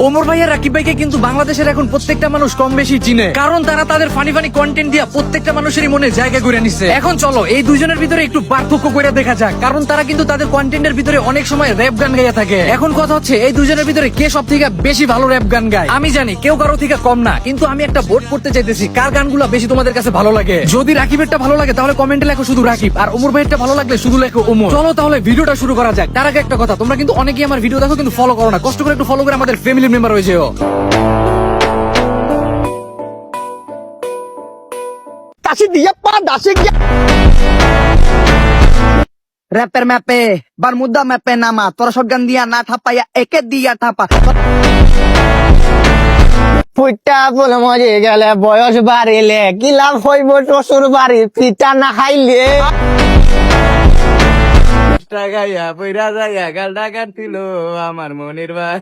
ওমর ভাই আর রাকিব ভাইকে কিন্তু বাংলাদেশের এখন প্রত্যেকটা মানুষ কম বেশি চিনে, কারণ তারা তাদের ফানি ফানি কন্টেন্ট দিয়া প্রত্যেকটা মানুষেরই মনে জায়গা করে নিছে। এখন চলো এই দুইজনের ভিতরে একটু পার্থক্য করে দেখা যাক, কারণ তারা কিন্তু তাদের কন্টেন্টের ভিতরে অনেক সময় র‍্যাপ গান গাইয়া থাকে। এখন কথা হচ্ছে এই দুইজনের ভিতরে কে সব থেকে বেশি ভালো র‍্যাপ গান গায়। আমি জানি কেউ কারো থেকে কম না, কিন্তু আমি একটা ভোট করতে চাইতেছি কার গানগুলো বেশি তোমাদের কাছে ভালো লাগে। যদি রাকিবেরটা ভালো লাগে তাহলে কমেন্টে লেখো শুধু রাকিব, আর ওমর ভাইয়েরটা ভালো লাগলে শুধু লেখো ওমর। চলো তাহলে ভিডিওটা শুরু করা যাক। তার আগে একটা কথা, তোমরা কিন্তু অনেকেই আমার ভিডিও দেখো কিন্তু ফলো করো না, কষ্ট করে একটু ফলো করে আমাদের ফ্যামিলি মেম্বার হয়ে যেও। র্যাপের ম্যাপে বারমুদা ম্যাপে নামা তোরা শটগান দিয়া না থাপাইয়া একে দিয়া থাপা ফুটা বলে মরে গেলে বয়স বাড়িলে কি লাভ হইব শ্বশুর বাড়ি পিঠা না খাইলে গাইয়া পইরা যাইয়া গালটা কাটছিল আমার মনির ভাই।